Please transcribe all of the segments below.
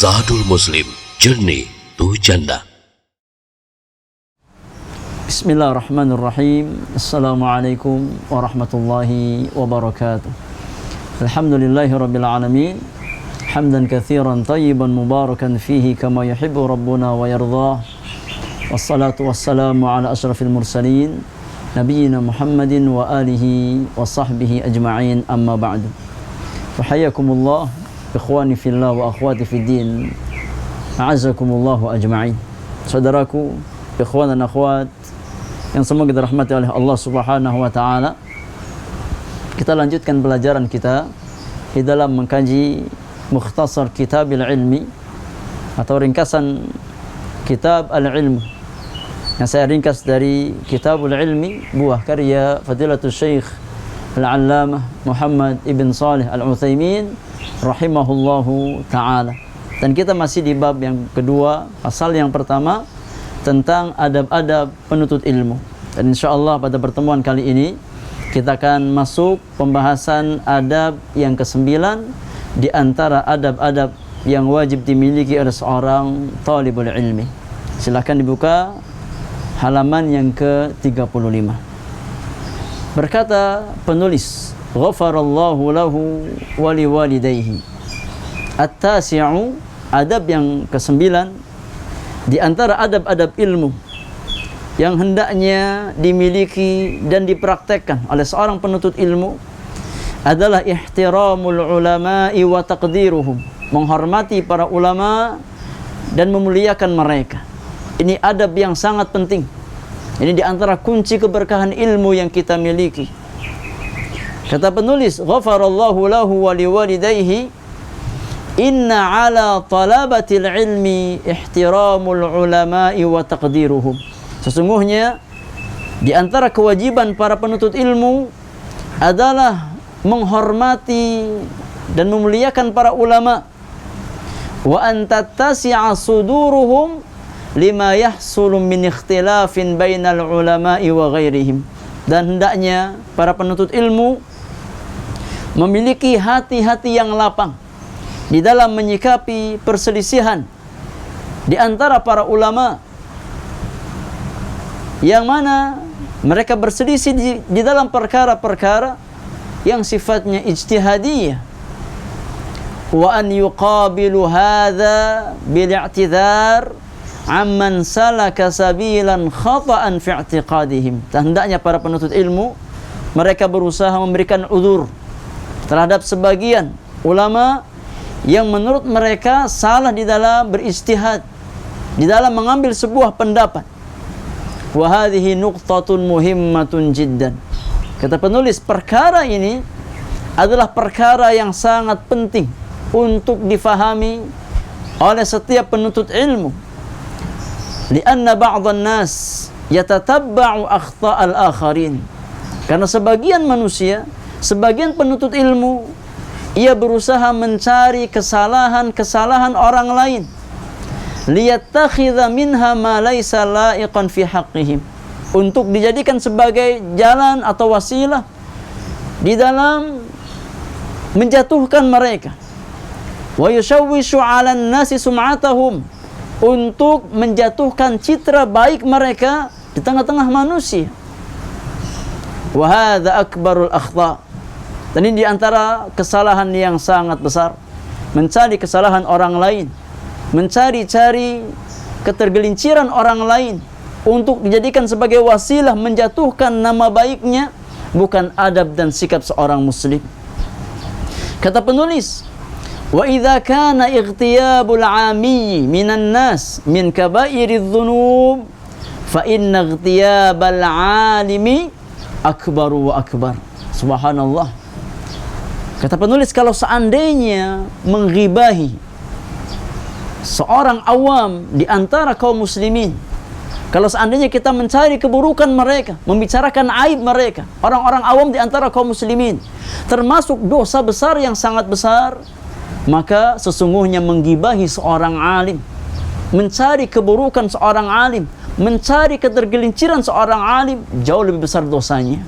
Zadul Muslim, Journey to Jannah. Bismillahirrahmanirrahim. Assalamualaikum warahmatullahi wabarakatuh. Alhamdulillahi rabbil alamin. Hamdan katsiran tayyiban mubarakan fihi kama yuhibbu rabbuna wa yardah. Wassalatu wassalamu ala asyrafil mursalin nabiyyina Muhammadin wa alihi wa sahbihi ajma'in, amma ba'du. Fahayakumullah ikhwani fillah wa akhwati fiddin. A'azzakumullahu ajma'in. Saudaraku, ikhwan dan akhwat yang semoga dirahmati oleh Allah Subhanahu wa taala. Kita lanjutkan pelajaran kita di dalam mengkaji Mukhtasar Kitabil Ilmi atau ringkasan Kitab Al-Ilm yang saya ringkas dari Kitabul Ilmi, buah karya Fadilatul Syekh Al-Allamah Muhammad Ibn Salih Al-Utsaimin rahimahullahu ta'ala. Dan kita masih di bab yang kedua, pasal yang pertama tentang adab-adab penuntut ilmu. Dan insyaAllah pada pertemuan kali ini kita akan masuk pembahasan adab yang ke-9 di antara adab-adab yang wajib dimiliki oleh seorang talibul ilmi. Silakan dibuka halaman yang ke-35. Berkata penulis, ghafarallahu lahu wa liwalidayhi. At-tasi'u, adab yang ke-9 di antara adab-adab ilmu yang hendaknya dimiliki dan dipraktekkan oleh seorang penuntut ilmu adalah ihtiramul ulama'i wa taqdiruhum, menghormati para ulama dan memuliakan mereka. Ini adab yang sangat penting. Ini di antara kunci keberkahan ilmu yang kita miliki. Kata penulis, ghafarallahu lahu wa liwalidayhi, inna ala talabatil ilmi ihtiramul ulama'i wa taqdiruhum. Sesungguhnya di antara kewajiban para penuntut ilmu adalah menghormati dan memuliakan para ulama. Wa an tattasi'a suduruhum lima yahsulu min ikhtilafin bainal ulama'i wa ghairihim. Dan hendaknya para penuntut ilmu memiliki hati-hati yang lapang di dalam menyikapi perselisihan di antara para ulama, yang mana mereka berselisih di dalam perkara-perkara yang sifatnya ijtihadiyah. Wa an yuqabilu hadha bil i'tidhar amman salaka sabilan khata'an fi i'tiqadihim. Hendaknya para penuntut ilmu mereka berusaha memberikan uzur terhadap sebagian ulama yang menurut mereka salah di dalam beristihad, di dalam mengambil sebuah pendapat. Wa hadhihi nuqtatun muhimmatun jiddan. Kata penulis, perkara ini adalah perkara yang sangat penting untuk difahami oleh setiap penuntut ilmu. Lianna ba'dhan nas yatatabba'u akhta'al akharin. Karena sebagian manusia, sebagian penuntut ilmu, ia berusaha mencari kesalahan-kesalahan orang lain. Liyattakhidha minha ma laysa la'iqan fi haqqihim. Untuk dijadikan sebagai jalan atau wasilah di dalam menjatuhkan mereka. Wa yushawwishu 'alan nasi sum'atahum, untuk menjatuhkan citra baik mereka di tengah-tengah manusia. Wa hadza akbarul akhta'. Dan ini di antara kesalahan yang sangat besar, mencari kesalahan orang lain, mencari-cari ketergelinciran orang lain untuk dijadikan sebagai wasilah menjatuhkan nama baiknya, bukan adab dan sikap seorang muslim. Kata penulis, wa idza kana ightiyabul 'amiyyi minan nas min kaba'iridz dzunub fa inna ightiyabal 'alimi akbaru wa akbar. Subhanallah. Kata penulis, kalau seandainya menggibahi seorang awam di antara kaum muslimin, kalau seandainya kita mencari keburukan mereka, membicarakan aib mereka, orang-orang awam di antara kaum muslimin, termasuk dosa besar yang sangat besar, maka sesungguhnya menggibahi seorang alim, mencari keburukan seorang alim, mencari ketergelinciran seorang alim, jauh lebih besar dosanya.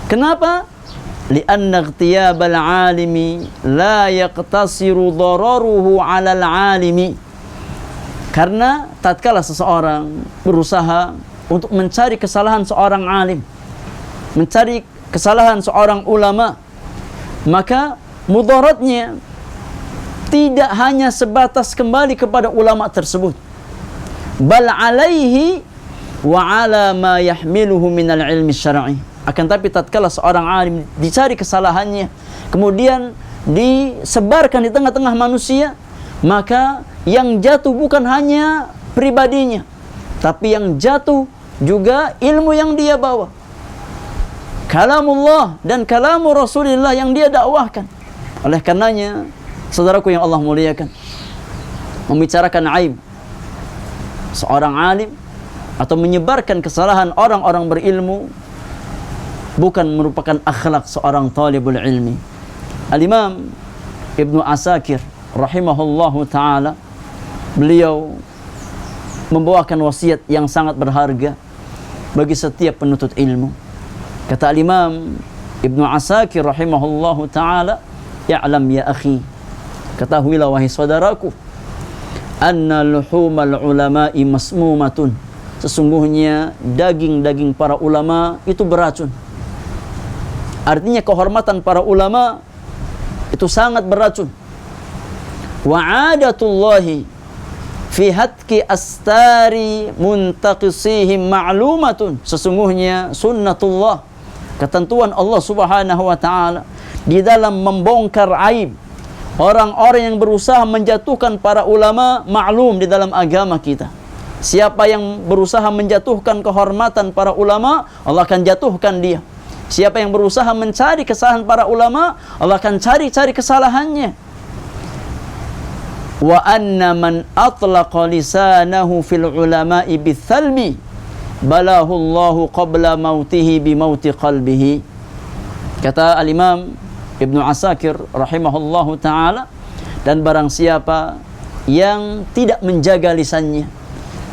Kenapa? lianna ightiyabal alimi la yaqtasiru dararuhu 'alal alimi. Karena tatkala seseorang berusaha untuk mencari kesalahan seorang alim, mencari kesalahan seorang ulama, maka mudaratnya tidak hanya sebatas kembali kepada ulama tersebut, bal alaihi wa ala ma yahmiluhu minal ilmi syar'i. Akan tapi tatkala seorang alim dicari kesalahannya, kemudian disebarkan di tengah-tengah manusia, maka yang jatuh bukan hanya pribadinya, tapi yang jatuh juga ilmu yang dia bawa, kalamullah dan kalamu Rasulullah yang dia dakwahkan. Oleh karenanya, saudaraku yang Allah muliakan, membicarakan aib seorang alim atau menyebarkan kesalahan orang-orang berilmu bukan merupakan akhlak seorang talibul ilmi. Al-Imam Ibnu Asakir rahimahullahu ta'ala, beliau membawakan wasiat yang sangat berharga bagi setiap penuntut ilmu. Kata Al-Imam Ibnu Asakir rahimahullahu ta'ala, "Ya'lam ya akhi, ketahuilah wahai saudaraku, anna luhumal ulama'i masmumatun, sesungguhnya daging-daging para ulama itu beracun." Artinya kehormatan para ulama itu sangat beracun. Wa adatullahi fi hatki astari muntaqisihim ma'lumatun, sesungguhnya sunnatullah, ketentuan Allah Subhanahu wa taala di dalam membongkar aib orang-orang yang berusaha menjatuhkan para ulama maklum di dalam agama kita. Siapa yang berusaha menjatuhkan kehormatan para ulama, Allah akan jatuhkan dia. Siapa yang berusaha mencari kesalahan para ulama, Allah akan cari-cari kesalahannya. Wa anna man atlaqa lisanahu fil ulama'i bithalbi balahu Allahu qabla mautihi bi mauti qalbihi. Kata Al-Imam Ibnu Asakir rahimahullahu ta'ala, dan barang siapa yang tidak menjaga lisannya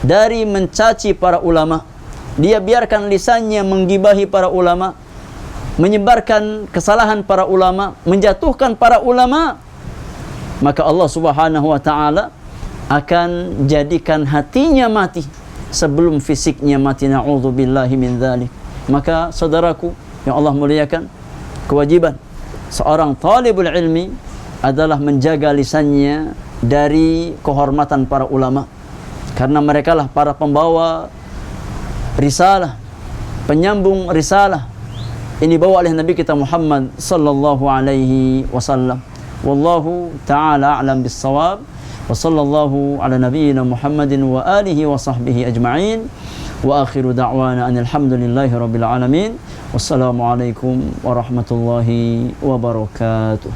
dari mencaci para ulama, dia biarkan lisannya menggibahi para ulama, menyebarkan kesalahan para ulama, menjatuhkan para ulama, maka Allah Subhanahu wa ta'ala akan jadikan hatinya mati sebelum fisiknya mati. Na'udzubillahi min dzalik. Maka saudaraku yang Allah muliakan, kewajiban seorang talibul ilmi adalah menjaga lisannya dari kehormatan para ulama, karena merekalah para pembawa risalah, penyambung risalah ini bawa oleh Nabi kita Muhammad sallallahu alaihi wasallam. Wallahu ta'ala a'lam bis-shawab. Wa sallallahu ala nabiyyina Muhammadin wa alihi wa sahbihi ajma'in. Wa akhiru da'wana anil hamdulillahi rabbil alamin. Wassalamu alaikum warahmatullahi wabarakatuh.